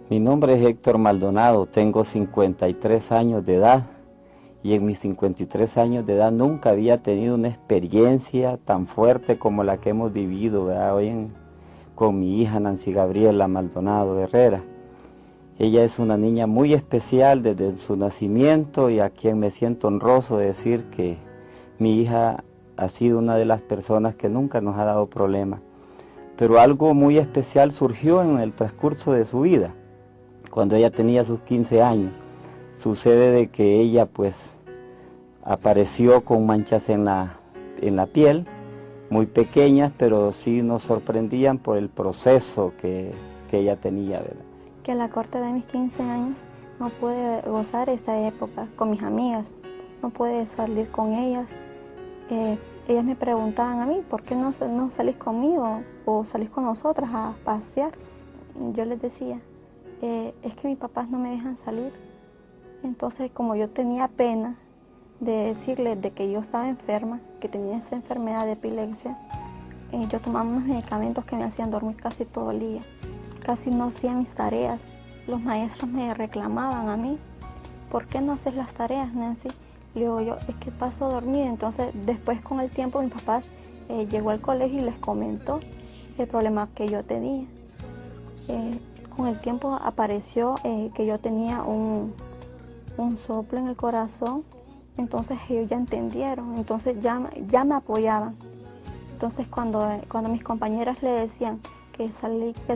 Mi nombre es Héctor Maldonado, tengo 53 años de edad y en mis 53 años de edad nunca había tenido una experiencia tan fuerte como la que hemos vivido, ¿verdad? Con mi hija Nancy Gabriela Maldonado Herrera. Ella es una niña muy especial desde su nacimiento y a quien me siento honroso de decir que mi hija ha sido una de las personas que nunca nos ha dado problemas. Pero algo muy especial surgió en el transcurso de su vida. Cuando ella tenía sus 15 años, sucede de que ella pues apareció con manchas en la piel, muy pequeñas, pero sí nos sorprendían por el proceso que ella tenía, ¿verdad? Que a la corte de mis 15 años no pude gozar esa época con mis amigas, no pude salir con ellas. Ellas me preguntaban a mí, ¿por qué no salís conmigo o salís con nosotras a pasear? Yo les decía, es que mis papás no me dejan salir. Entonces, como yo tenía pena de decirles de que yo estaba enferma, que tenía esa enfermedad de epilepsia, yo tomaba unos medicamentos que me hacían dormir casi todo el día. Casi no hacía mis tareas. Los maestros me reclamaban a mí, ¿por qué no haces las tareas, Nancy? Le digo yo, es que paso dormida. Entonces, después con el tiempo, mi papá llegó al colegio y les comentó el problema que yo tenía. Con el tiempo apareció que yo tenía un soplo en el corazón, entonces ellos ya entendieron, entonces ya me apoyaban. Entonces cuando mis compañeras le decían que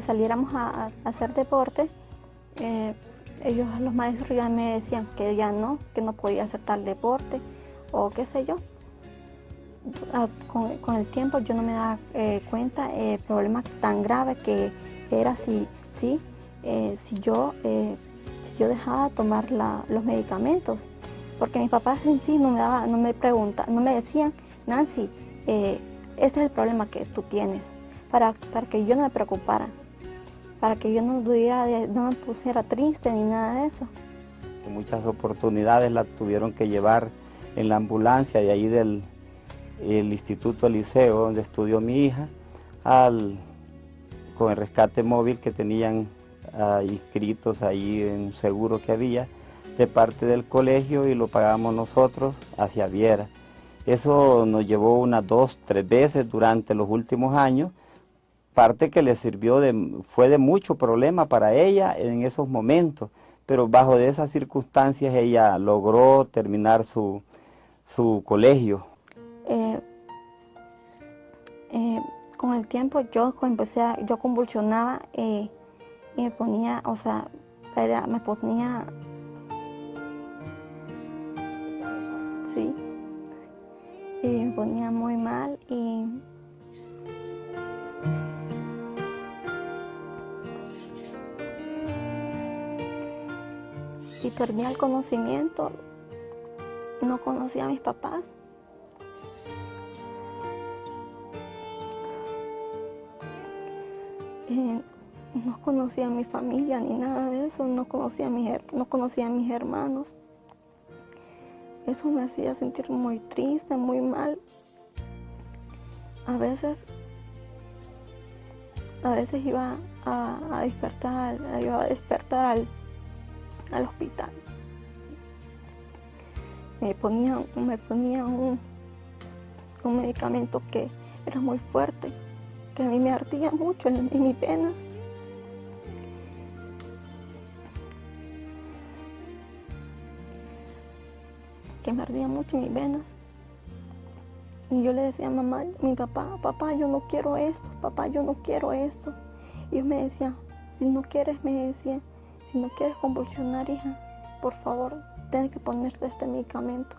saliéramos a hacer deporte, los maestros ya me decían que ya no, que no podía hacer tal deporte o qué sé yo. Con el tiempo yo no me daba cuenta el problema tan grave que era si yo dejaba de tomar los medicamentos, porque mis papás en sí no me decían, Nancy, ese es el problema que tú tienes, para que yo no me preocupara, para que yo no me pusiera triste ni nada de eso. En muchas oportunidades la tuvieron que llevar en la ambulancia de ahí del Instituto Liceo, donde estudió mi hija, con el rescate móvil que tenían inscritos ahí en un seguro que había de parte del colegio, y lo pagábamos nosotros hacia Viera. Eso nos llevó unas 2, 3 veces durante los últimos años, parte que le sirvió fue de mucho problema para ella en esos momentos, pero bajo de esas circunstancias ella logró terminar su colegio. Con el tiempo yo convulsionaba y me ponía, sí, y me ponía muy mal y perdía el conocimiento, no conocía a mis papás. No conocía a mi familia ni nada de eso, no conocía a mis hermanos. Eso me hacía sentir muy triste, muy mal. A veces iba a despertar al hospital. Me ponían un medicamento que era muy fuerte, que a mí me ardía mucho en mis venas. Que me ardía mucho en mis venas. Y yo le decía a mamá, mi papá, yo no quiero esto, papá, yo no quiero esto. Y yo me decía, si no quieres convulsionar, hija, por favor, tienes que ponerte este medicamento.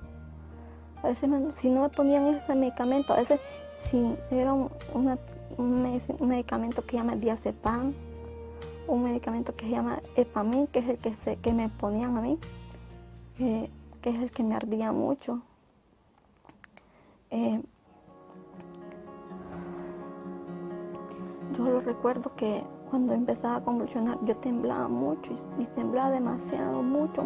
A veces, si no me ponían ese medicamento, a veces si era un medicamento que se llama diazepam, un medicamento que se llama Epamin, que es el que me ponían a mí, que es el que me ardía mucho. Yo lo recuerdo que cuando empezaba a convulsionar yo temblaba mucho y temblaba demasiado, mucho.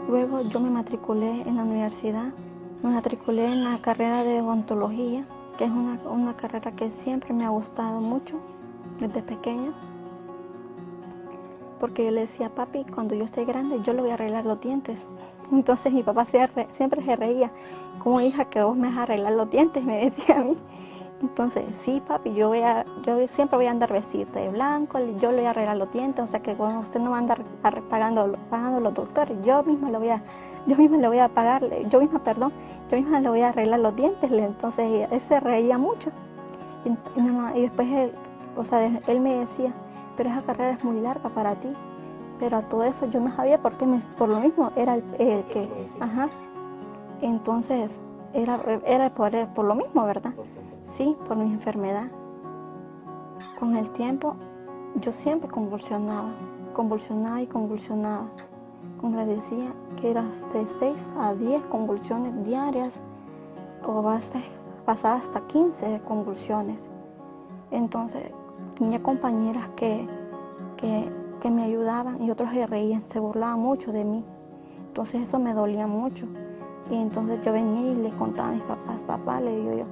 Luego yo me matriculé en la universidad, me matriculé en la carrera de odontología, que es una carrera que siempre me ha gustado mucho desde pequeña, porque yo le decía, papi, cuando yo esté grande yo le voy a arreglar los dientes. Entonces mi papá siempre se reía, como hija que vos me vas a arreglar los dientes, me decía a mí. Entonces, sí, papi, yo siempre voy a andar vestida de blanco, yo le voy a arreglar los dientes, o sea que cuando usted no va a andar pagando los doctores, yo misma le voy a pagar, yo misma le voy a arreglar los dientes. Entonces él se reía mucho. Y después él me decía, pero esa carrera es muy larga para ti. Pero a todo eso yo no sabía por lo mismo era el que, entonces era por lo mismo, ¿verdad? Sí, por mi enfermedad. Con el tiempo, yo siempre convulsionaba. Como les decía, que era de 6 a 10 convulsiones diarias o pasaba hasta 15 convulsiones. Entonces, tenía compañeras que me ayudaban y otros se reían, se burlaban mucho de mí. Entonces, eso me dolía mucho. Y entonces yo venía y les contaba a mis papás, papá, le digo yo,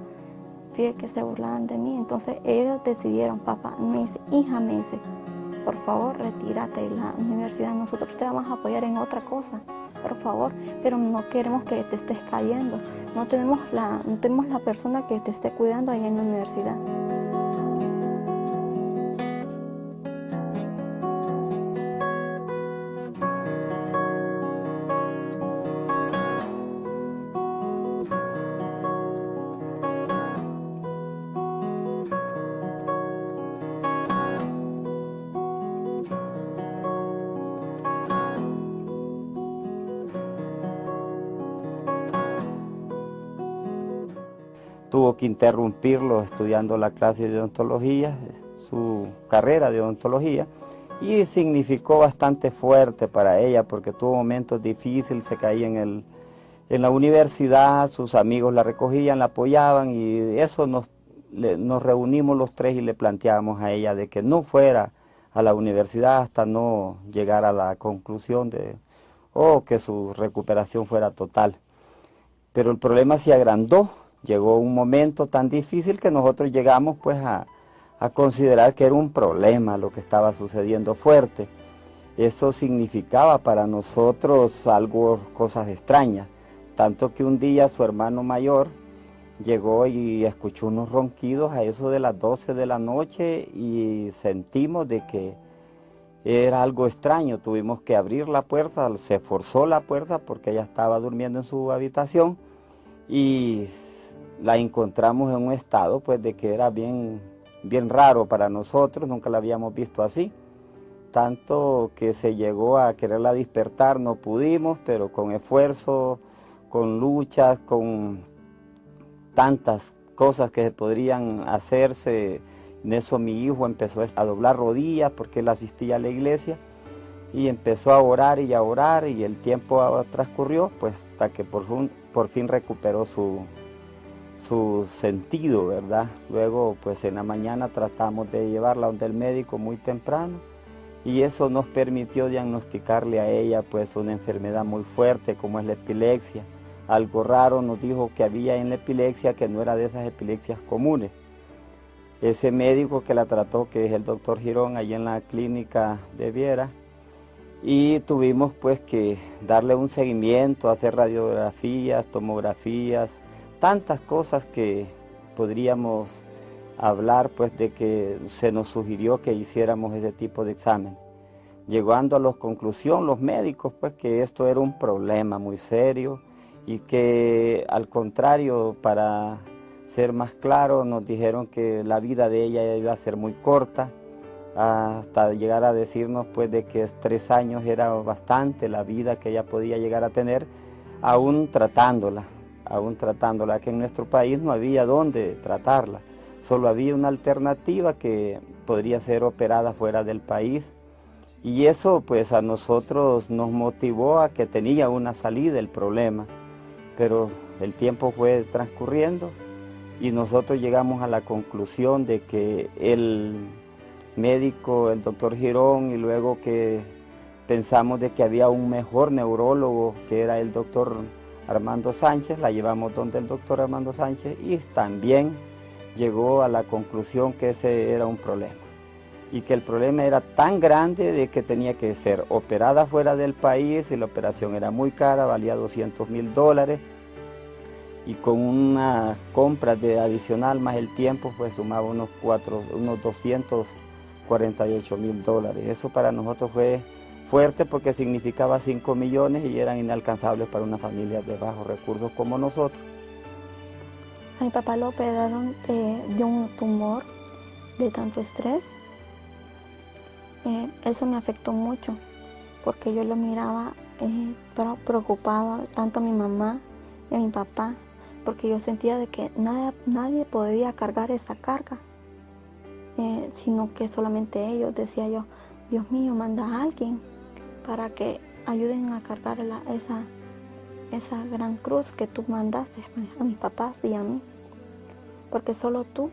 fíjate que se burlaban de mí. Entonces ellos decidieron, papá, me dice, hija, me dice, por favor, retírate de la universidad, nosotros te vamos a apoyar en otra cosa, por favor, pero no queremos que te estés cayendo, no tenemos la persona que te esté cuidando allá en la universidad. Tuvo que interrumpirlo estudiando la clase de odontología, su carrera de odontología, y significó bastante fuerte para ella porque tuvo momentos difíciles, se caía en la universidad, sus amigos la recogían, la apoyaban, y eso nos reunimos los tres y le planteábamos a ella de que no fuera a la universidad hasta no llegar a la conclusión que su recuperación fuera total. Pero el problema se agrandó. Llegó un momento tan difícil que nosotros llegamos pues a considerar que era un problema lo que estaba sucediendo fuerte. Eso significaba para nosotros cosas extrañas. Tanto que un día su hermano mayor llegó y escuchó unos ronquidos a eso de las 12 de la noche y sentimos de que era algo extraño. Tuvimos que abrir la puerta, se forzó la puerta porque ella estaba durmiendo en su habitación y la encontramos en un estado pues de que era bien bien raro para nosotros, nunca la habíamos visto así. Tanto que se llegó a quererla despertar, no pudimos, pero con esfuerzo, con luchas, con tantas cosas que podrían hacerse. En eso mi hijo empezó a doblar rodillas porque él asistía a la iglesia y empezó a orar y el tiempo transcurrió, pues hasta que por fin recuperó su sentido, ¿verdad? Luego, pues en la mañana tratamos de llevarla donde el médico muy temprano y eso nos permitió diagnosticarle a ella pues una enfermedad muy fuerte como es la epilepsia. Algo raro nos dijo que había en la epilepsia que no era de esas epilepsias comunes. Ese médico que la trató, que es el doctor Girón, ahí en la clínica de Viera, y tuvimos pues que darle un seguimiento, hacer radiografías, tomografías, tantas cosas que podríamos hablar pues de que se nos sugirió que hiciéramos ese tipo de examen. Llegando a la conclusión los médicos pues que esto era un problema muy serio y que al contrario, para ser más claro, nos dijeron que la vida de ella iba a ser muy corta, hasta llegar a decirnos pues de que 3 años era bastante la vida que ella podía llegar a tener, aún tratándola, que en nuestro país no había dónde tratarla, solo había una alternativa que podría ser operada fuera del país, y eso pues a nosotros nos motivó a que tenía una salida el problema, pero el tiempo fue transcurriendo y nosotros llegamos a la conclusión de que el médico, el doctor Girón, y luego que pensamos de que había un mejor neurólogo que era el doctor Armando Sánchez, la llevamos donde el doctor Armando Sánchez y también llegó a la conclusión que ese era un problema y que el problema era tan grande de que tenía que ser operada fuera del país y la operación era muy cara, valía $200,000 y con una compra de adicional más el tiempo pues sumaba unos $248,000. Eso para nosotros fue fuerte porque significaba 5 millones y eran inalcanzables para una familia de bajos recursos como nosotros. A mi papá lo operaron de un tumor de tanto estrés. Eso me afectó mucho porque yo lo miraba preocupado, tanto a mi mamá y a mi papá, porque yo sentía de que nadie podía cargar esa carga, sino que solamente ellos. Decía yo, Dios mío, manda a alguien para que ayuden a cargar esa gran cruz que tú mandaste a mis papás y a mí, porque solo tú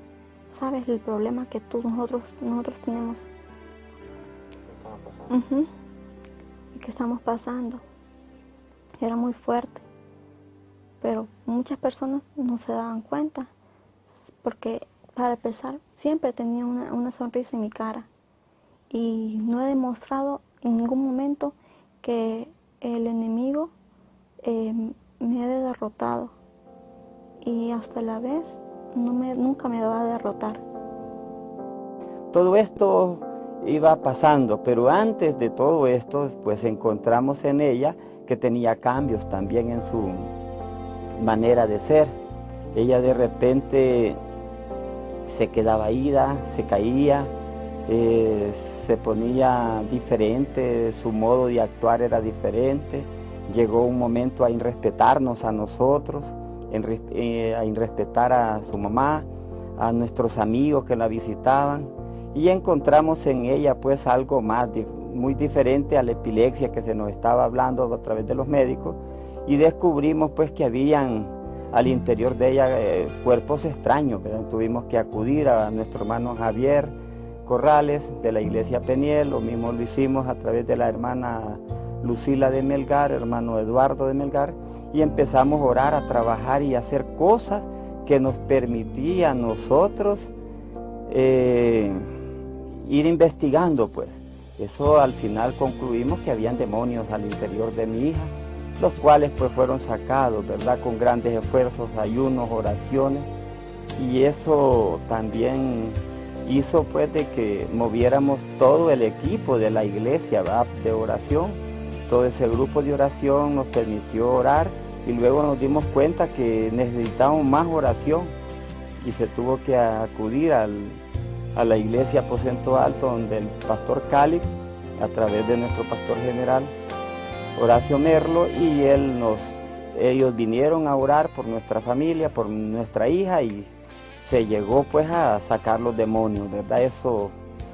sabes el problema que nosotros tenemos. Y que estamos pasando. Era muy fuerte, pero muchas personas no se daban cuenta, porque para empezar siempre tenía una sonrisa en mi cara y no he demostrado en ningún momento que el enemigo me haya derrotado, y hasta la vez nunca me va a derrotar. Todo esto iba pasando, pero antes de todo esto, pues encontramos en ella que tenía cambios también en su manera de ser. Ella de repente se quedaba ida, se caía, se ponía diferente, su modo de actuar era diferente. Llegó un momento a irrespetarnos a nosotros, a irrespetar a su mamá, a nuestros amigos que la visitaban. Y encontramos en ella pues algo más, muy diferente a la epilepsia que se nos estaba hablando a través de los médicos, y descubrimos pues que habían al interior de ella cuerpos extraños, ¿verdad? Tuvimos que acudir a nuestro hermano Javier Corrales de la iglesia Peniel, lo mismo lo hicimos a través de la hermana Lucila de Melgar, hermano Eduardo de Melgar, y empezamos a orar, a trabajar y a hacer cosas que nos permitían a nosotros ir investigando pues. Eso al final concluimos que habían demonios al interior de mi hija, los cuales pues fueron sacados, ¿verdad? Con grandes esfuerzos, ayunos, oraciones, y eso también hizo pues de que moviéramos todo el equipo de la iglesia, ¿verdad? De oración. Todo ese grupo de oración nos permitió orar y luego nos dimos cuenta que necesitábamos más oración y se tuvo que acudir al a la iglesia Aposento Alto, donde el pastor Cali, a través de nuestro pastor general Horacio Merlo, y ellos vinieron a orar por nuestra familia, por nuestra hija, y se llegó pues a sacar los demonios, ¿verdad? Eso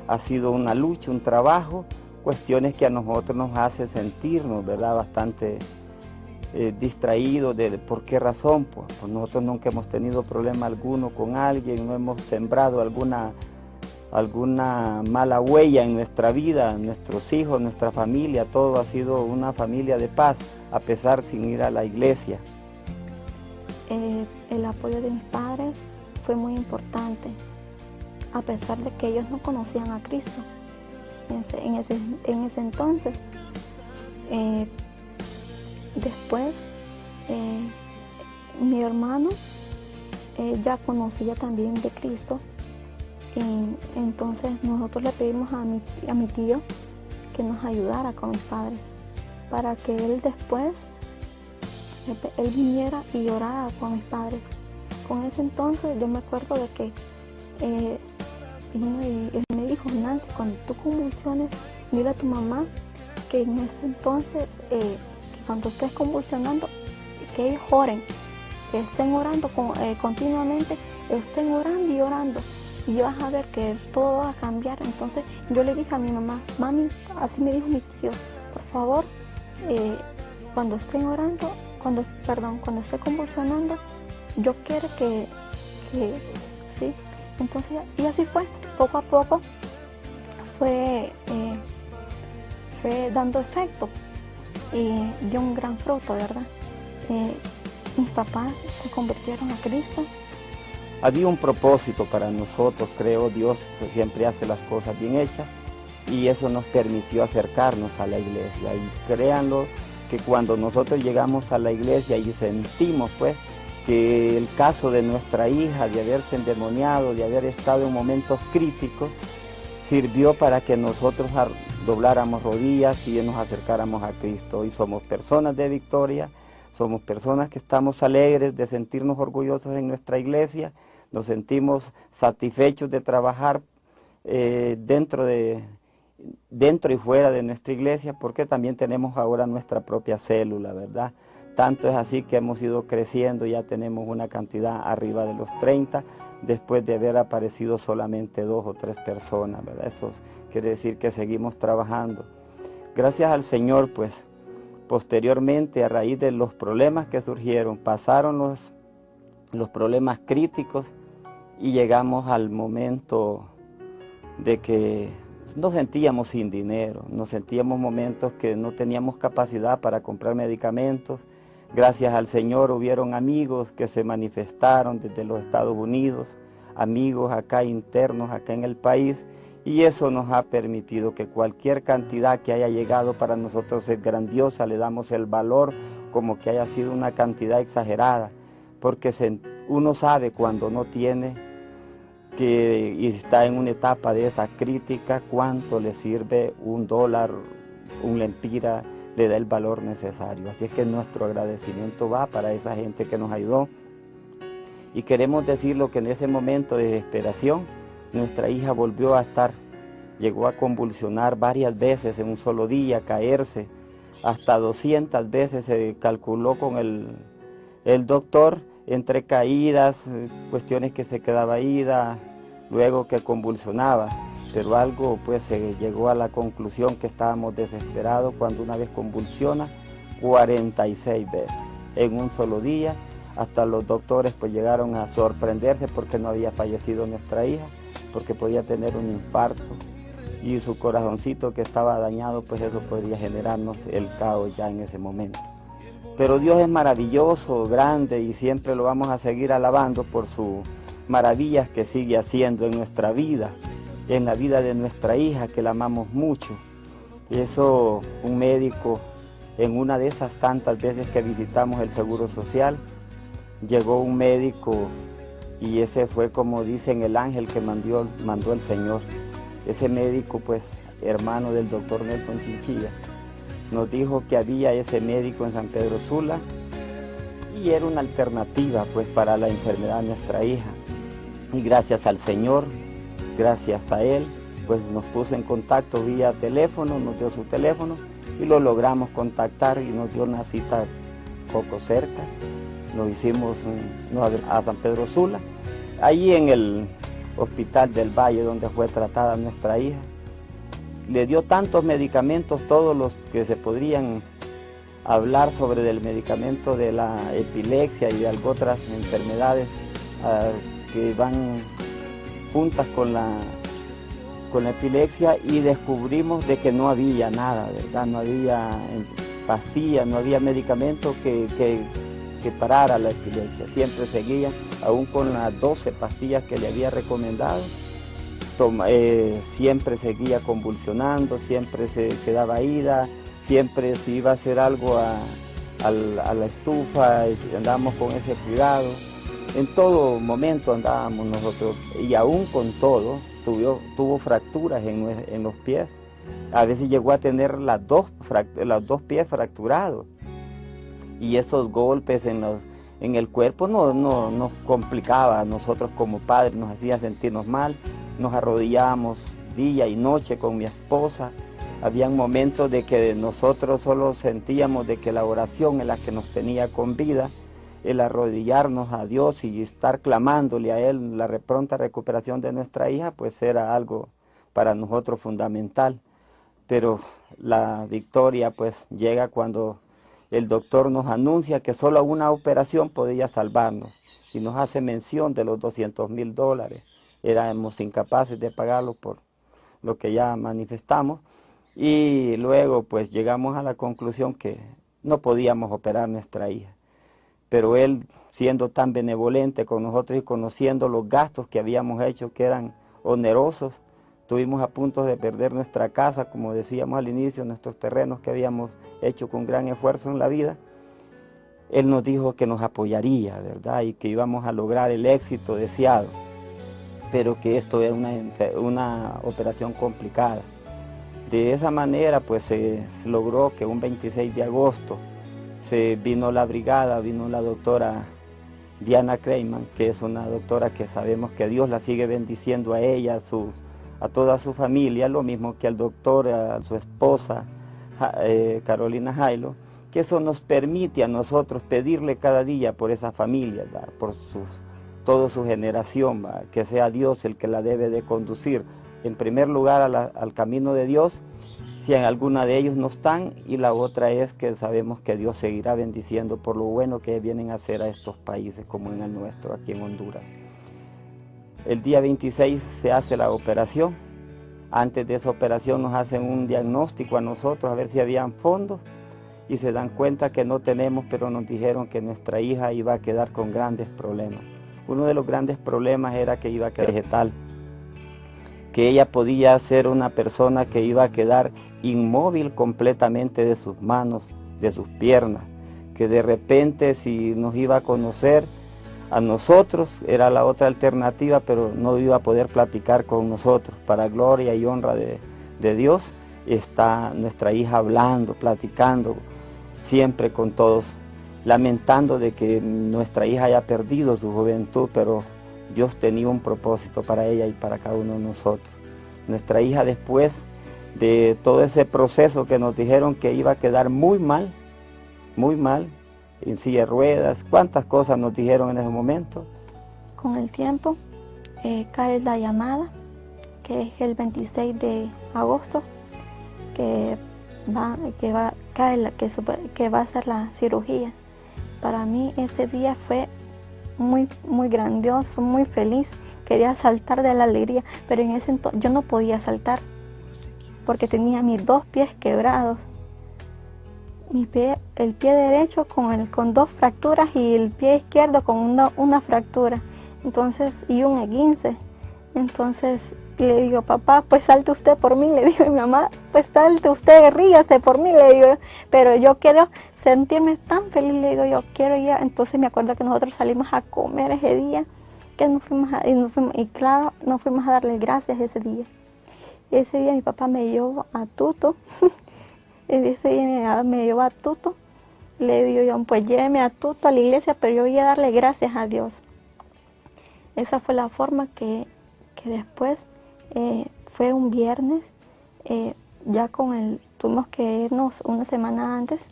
ha sido una lucha, un trabajo, cuestiones que a nosotros nos hace sentirnos, ¿verdad?, bastante distraídos. ¿Por qué razón? Pues nosotros nunca hemos tenido problema alguno con alguien, no hemos sembrado alguna mala huella en nuestra vida, nuestros hijos, nuestra familia, todo ha sido una familia de paz, a pesar sin ir a la iglesia. El apoyo de mis padres fue muy importante, a pesar de que ellos no conocían a Cristo en ese entonces. Después, mi hermano ya conocía también de Cristo, y entonces nosotros le pedimos a mi tío que nos ayudara con mis padres, para que él después él viniera y orara con mis padres. Con ese entonces yo me acuerdo de que él me dijo: Nancy, cuando tú convulsiones, dile a tu mamá que en ese entonces, que cuando estés convulsionando, que ellos oren, que estén orando continuamente, estén orando y orando, y vas a ver que todo va a cambiar. Entonces yo le dije a mi mamá: mami, así me dijo mi tío, por favor, cuando estén orando, cuando esté convulsionando, yo quiero que sí. Entonces, y así fue, poco a poco fue dando efecto y dio un gran fruto, ¿verdad? Mis papás se convirtieron a Cristo. Había un propósito para nosotros, creo. Dios siempre hace las cosas bien hechas, y eso nos permitió acercarnos a la iglesia. Y créanlo que cuando nosotros llegamos a la iglesia y sentimos pues que el caso de nuestra hija, de haberse endemoniado, de haber estado en momentos críticos, sirvió para que nosotros dobláramos rodillas y nos acercáramos a Cristo. Hoy somos personas de victoria, somos personas que estamos alegres de sentirnos orgullosos en nuestra iglesia, nos sentimos satisfechos de trabajar dentro y fuera de nuestra iglesia, porque también tenemos ahora nuestra propia célula, ¿verdad? Tanto es así que hemos ido creciendo, ya tenemos una cantidad arriba de los 30, después de haber aparecido solamente 2 o 3 personas, ¿verdad? Eso quiere decir que seguimos trabajando. Gracias al Señor, pues, posteriormente, a raíz de los problemas que surgieron, pasaron los problemas críticos y llegamos al momento de que nos sentíamos sin dinero, nos sentíamos momentos que no teníamos capacidad para comprar medicamentos. Gracias al Señor hubieron amigos que se manifestaron desde los Estados Unidos, amigos acá internos, acá en el país, y eso nos ha permitido que cualquier cantidad que haya llegado para nosotros es grandiosa, le damos el valor como que haya sido una cantidad exagerada, porque uno sabe cuando no tiene y está en una etapa de esa crítica, cuánto le sirve $1, un lempira, le da el valor necesario. Así es que nuestro agradecimiento va para esa gente que nos ayudó. Y queremos decirlo que en ese momento de desesperación, nuestra hija llegó a convulsionar varias veces en un solo día, caerse, hasta 200 veces se calculó con el doctor, entre caídas, cuestiones que se quedaba ida, luego que convulsionaba. Pero algo pues se llegó a la conclusión que estábamos desesperados cuando una vez convulsiona 46 veces en un solo día. Hasta los doctores pues llegaron a sorprenderse porque no había fallecido nuestra hija, porque podía tener un infarto y su corazoncito que estaba dañado, pues eso podría generarnos el caos ya en ese momento. Pero Dios es maravilloso, grande, y siempre lo vamos a seguir alabando por sus maravillas que sigue haciendo en nuestra vida, en la vida de nuestra hija, que la amamos mucho. Y eso, un médico, en una de esas tantas veces que visitamos el Seguro Social, llegó un médico y ese fue, como dicen, el ángel que mandó el Señor. Ese médico, pues, hermano del doctor Nelson Chinchilla, nos dijo que había ese médico en San Pedro Sula y era una alternativa, pues, para la enfermedad de nuestra hija. Y gracias al Señor, Gracias a él, pues nos puso en contacto vía teléfono, nos dio su teléfono y lo logramos contactar y nos dio una cita poco cerca. Nos hicimos a San Pedro Sula, allí en el Hospital del Valle donde fue tratada nuestra hija. Le dio tantos medicamentos, todos los que se podrían hablar sobre el medicamento de la epilepsia y de otras enfermedades que van juntas con la epilepsia, y descubrimos de que no había nada, ¿verdad? No había pastillas, no había medicamento que parara la epilepsia. Siempre seguía, aún con las 12 pastillas que le había recomendado, siempre seguía convulsionando, siempre se quedaba ida, siempre si iba a hacer algo a la estufa, andábamos con ese cuidado. En todo momento andábamos nosotros, y aún con todo, tuvo fracturas en los pies. A veces llegó a tener los dos pies fracturados. Y esos golpes en el cuerpo nos complicaba a nosotros como padres, nos hacía sentirnos mal. Nos arrodillábamos día y noche con mi esposa. Habían momentos de que nosotros solo sentíamos de que la oración es la que nos tenía con vida, el arrodillarnos a Dios y estar clamándole a Él la pronta recuperación de nuestra hija, pues era algo para nosotros fundamental. Pero la victoria pues llega cuando el doctor nos anuncia que solo una operación podía salvarnos y nos hace mención de los $200,000. Éramos incapaces de pagarlo por lo que ya manifestamos, y luego pues llegamos a la conclusión que no podíamos operar nuestra hija. Pero él, siendo tan benevolente con nosotros y conociendo los gastos que habíamos hecho, que eran onerosos, estuvimos a punto de perder nuestra casa, como decíamos al inicio, nuestros terrenos que habíamos hecho con gran esfuerzo en la vida. Él nos dijo que nos apoyaría, ¿verdad? Y que íbamos a lograr el éxito deseado, pero que esto era una operación complicada. De esa manera, pues se logró que un 26 de agosto se vino la brigada, vino la doctora Diana Kreyman, que es una doctora que sabemos que Dios la sigue bendiciendo a ella, a toda su familia, lo mismo que al doctor, a su esposa, Carolina Jailo, que eso nos permite a nosotros pedirle cada día por esa familia, ¿verdad? Por toda su generación, ¿verdad? Que sea Dios el que la debe de conducir, en primer lugar al camino de Dios, si en alguna de ellos no están, y la otra es que sabemos que Dios seguirá bendiciendo por lo bueno que vienen a hacer a estos países como en el nuestro, aquí en Honduras. El día 26 se hace la operación. Antes de esa operación nos hacen un diagnóstico a nosotros, a ver si habían fondos, y se dan cuenta que no tenemos, pero nos dijeron que nuestra hija iba a quedar con grandes problemas. Uno de los grandes problemas era que iba a quedar vegetal, que ella podía ser una persona que iba a quedar inmóvil completamente de sus manos, de sus piernas, que de repente si nos iba a conocer a nosotros era la otra alternativa, pero no iba a poder platicar con nosotros. Para gloria y honra de Dios, está nuestra hija hablando, platicando siempre con todos, lamentando de que nuestra hija haya perdido su juventud, pero Dios tenía un propósito para ella y para cada uno de nosotros. Nuestra hija, después de todo ese proceso que nos dijeron que iba a quedar muy mal, en silla de ruedas, cuántas cosas nos dijeron en ese momento. Con el tiempo cae la llamada, que es el 26 de agosto, que va a ser la cirugía. Para mí ese día fue muy grandioso, muy feliz. Quería saltar de la alegría, pero en ese entonces yo no podía saltar porque tenía mis dos pies quebrados. El pie derecho con dos fracturas y el pie izquierdo con una fractura, entonces, y un esguince. Entonces le digo, papá, pues salte usted por mí. Le digo a mi mamá, pues salte usted, ríase por mí, le digo, pero yo quiero sentirme tan feliz, le digo, yo quiero ya. Entonces me acuerdo que nosotros salimos a comer ese día, que nos fuimos a darle gracias ese día. Ese día mi papá me llevó a Tuto. Ese día mi mamá me llevó a Tuto. Le digo yo, pues lléveme a Tuto a la iglesia, pero yo voy a darle gracias a Dios. Esa fue la forma que después fue un viernes, ya tuvimos que irnos una semana antes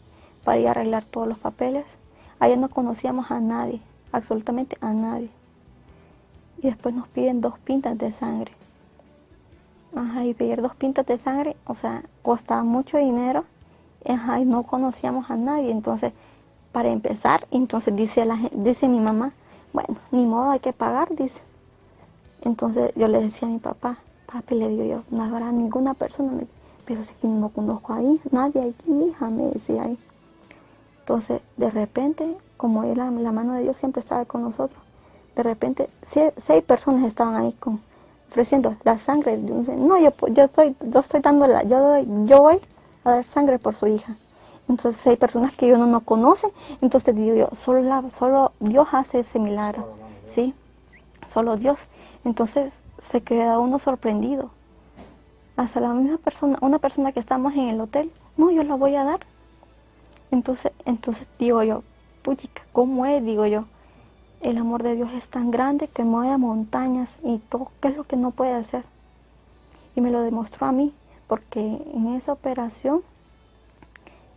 para ir a arreglar todos los papeles. Allá no conocíamos a nadie, absolutamente a nadie. Y después nos piden 2 pintas de sangre. Ajá, y pedir 2 pintas de sangre, o sea, costaba mucho dinero. Ajá, y no conocíamos a nadie. Entonces, para empezar, entonces dice mi mamá, bueno, ni modo, hay que pagar, dice. Entonces yo le decía a mi papá, papi, le digo yo, no habrá ninguna persona, pero si que no conozco ahí, nadie aquí, hija, me decía ahí. Entonces, de repente, como la mano de Dios siempre estaba con nosotros, de repente 6 personas estaban ahí ofreciendo la sangre. No, yo voy a dar sangre por su hija. Entonces 6 personas que uno no conoce, entonces digo yo, solo Dios hace ese milagro, ¿sí? Solo Dios. Entonces se queda uno sorprendido. Hasta la misma persona, una persona que estamos en el hotel, no, yo la voy a dar. Entonces digo yo, puchica, ¿cómo es? Digo yo, el amor de Dios es tan grande que mueve montañas y todo, ¿qué es lo que no puede hacer? Y me lo demostró a mí, porque en esa operación,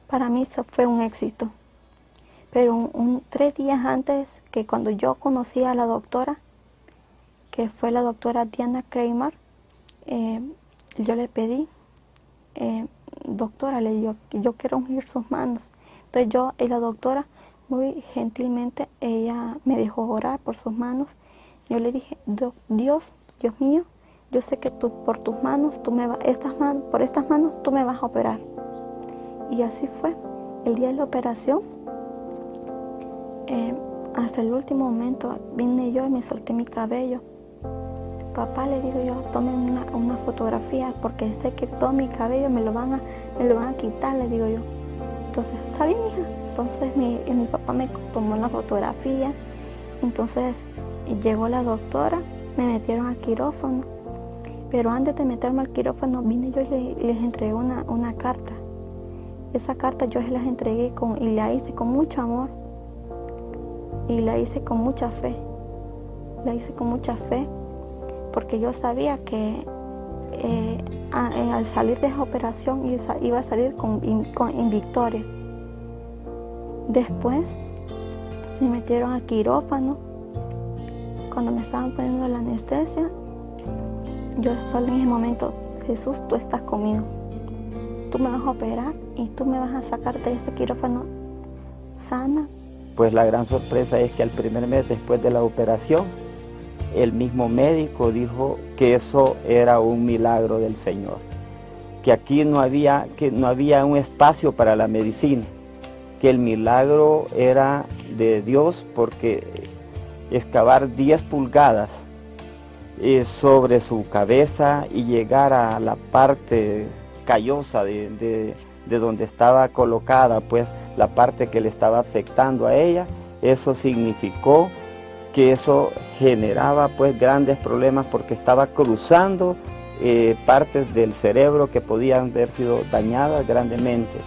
para mí eso fue un éxito. Pero 3 días antes, que cuando yo conocí a la doctora, que fue la doctora Diana Kramer, yo le pedí, doctora, le digo, yo quiero ungir sus manos. Entonces la doctora, muy gentilmente, ella me dejó orar por sus manos. Yo le dije, Dios mío, yo sé que por tus manos, por estas manos, tú me vas a operar. Y así fue. El día de la operación, hasta el último momento, vine yo y me solté mi cabello. Papá, le digo yo, tome una fotografía, porque sé que todo mi cabello me lo van a quitar, le digo yo. Entonces, está bien, hija. Entonces mi papá me tomó la fotografía. Entonces llegó la doctora, me metieron al quirófano. Pero antes de meterme al quirófano, vine yo y les entregué una carta. Esa carta yo se las entregué y la hice con mucho amor. Y la hice con mucha fe. La hice con mucha fe, porque yo sabía que al salir de esa operación iba a salir en victoria. Después me metieron al quirófano. Cuando me estaban poniendo la anestesia, yo solo en ese momento, Jesús, tú estás conmigo. Tú me vas a operar y tú me vas a sacar de este quirófano sana. Pues la gran sorpresa es que al primer mes después de la operación, el mismo médico dijo que eso era un milagro del Señor, que aquí no había un espacio para la medicina, que el milagro era de Dios, porque excavar 10 pulgadas sobre su cabeza y llegar a la parte callosa de donde estaba colocada, pues la parte que le estaba afectando a ella, eso significó que eso generaba pues grandes problemas, porque estaba cruzando partes del cerebro que podían haber sido dañadas grandemente.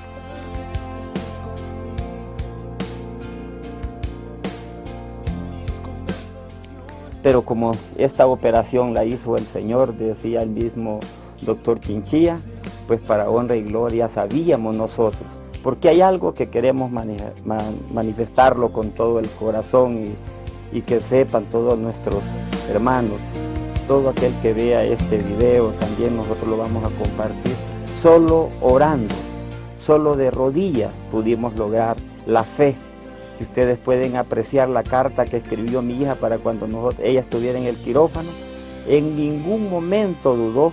Pero como esta operación la hizo el Señor, decía el mismo doctor Chinchilla, pues para honra y gloria sabíamos nosotros, porque hay algo que queremos manifestarlo con todo el corazón y que sepan todos nuestros hermanos, todo aquel que vea este video, también nosotros lo vamos a compartir. Solo orando, solo de rodillas pudimos lograr la fe. Si ustedes pueden apreciar la carta que escribió mi hija para cuando ella estuviera en el quirófano, en ningún momento dudó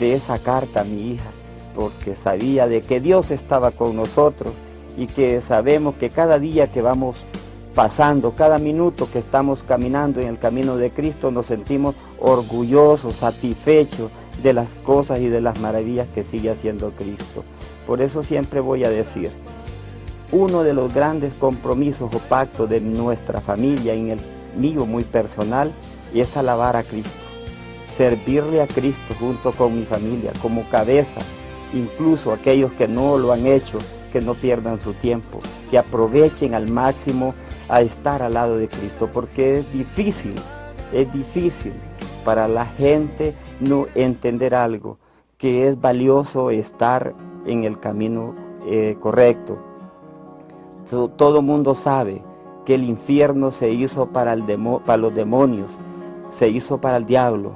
de esa carta mi hija, porque sabía de que Dios estaba con nosotros y que sabemos que cada día que vamos pasando, cada minuto que estamos caminando en el camino de Cristo, nos sentimos orgullosos, satisfechos de las cosas y de las maravillas que sigue haciendo Cristo. Por eso siempre voy a decir, uno de los grandes compromisos o pactos de nuestra familia, en el mío muy personal, es alabar a Cristo, servirle a Cristo junto con mi familia como cabeza. Incluso aquellos que no lo han hecho, que no pierdan su tiempo, que aprovechen al máximo a estar al lado de Cristo, porque es difícil para la gente no entender algo, que es valioso estar en el camino correcto. Todo mundo sabe que el infierno se hizo para los demonios, se hizo para el diablo,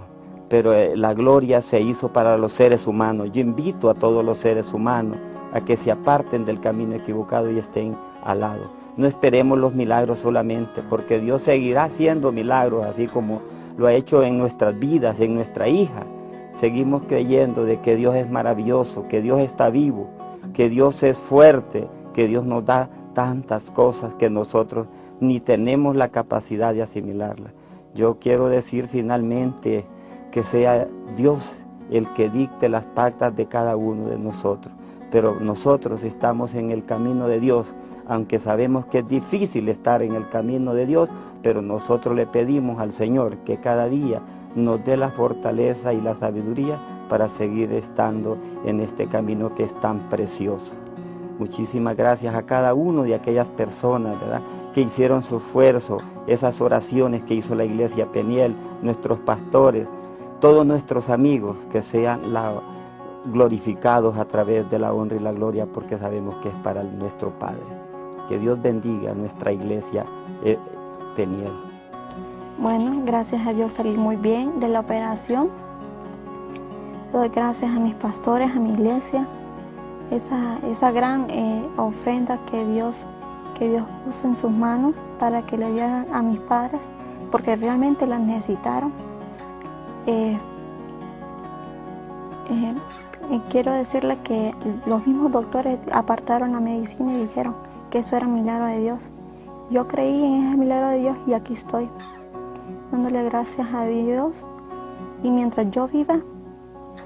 pero la gloria se hizo para los seres humanos. Yo invito a todos los seres humanos a que se aparten del camino equivocado y estén al lado. No esperemos los milagros solamente, porque Dios seguirá haciendo milagros, así como lo ha hecho en nuestras vidas, en nuestra hija. Seguimos creyendo de que Dios es maravilloso, que Dios está vivo, que Dios es fuerte, que Dios nos da tantas cosas que nosotros ni tenemos la capacidad de asimilarlas. Yo quiero decir finalmente que sea Dios el que dicte las pautas de cada uno de nosotros. Pero nosotros estamos en el camino de Dios, aunque sabemos que es difícil estar en el camino de Dios, pero nosotros le pedimos al Señor que cada día nos dé la fortaleza y la sabiduría para seguir estando en este camino que es tan precioso. Muchísimas gracias a cada uno de aquellas personas, ¿verdad?, que hicieron su esfuerzo, esas oraciones que hizo la Iglesia Peniel, nuestros pastores, todos nuestros amigos, que sean glorificados a través de la honra y la gloria, porque sabemos que es para nuestro Padre. Que Dios bendiga a nuestra Iglesia Peniel. Bueno, gracias a Dios salí muy bien de la operación. Doy gracias a mis pastores, a mi iglesia, esa gran ofrenda que Dios puso en sus manos para que le dieran a mis padres, porque realmente la necesitaron. Y quiero decirle que los mismos doctores apartaron la medicina y dijeron que eso era un milagro de Dios. Yo creí en ese milagro de Dios y aquí estoy, dándole gracias a Dios. Y mientras yo viva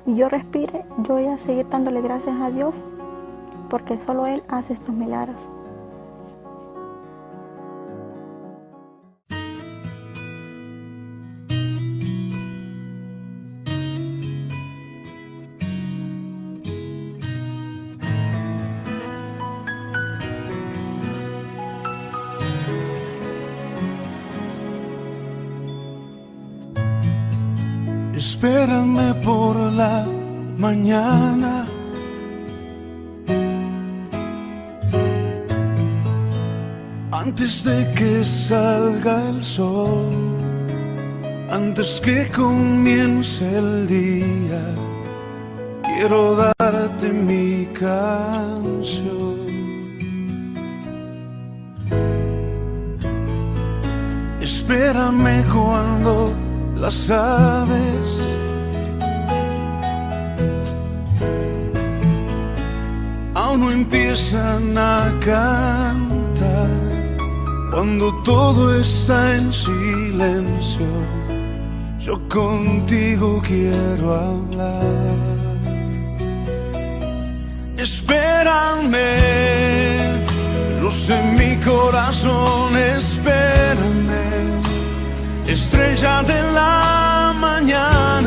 y yo respire, yo voy a seguir dándole gracias a Dios, porque solo Él hace estos milagros. Espérame por la mañana, antes de que salga el sol, antes que comience el día, quiero darte mi canción. Espérame cuando las aves aún no empiezan a cantar, cuando todo está en silencio, yo contigo quiero hablar. Espérame, luz en mi corazón, espérame, estrella de la mañana.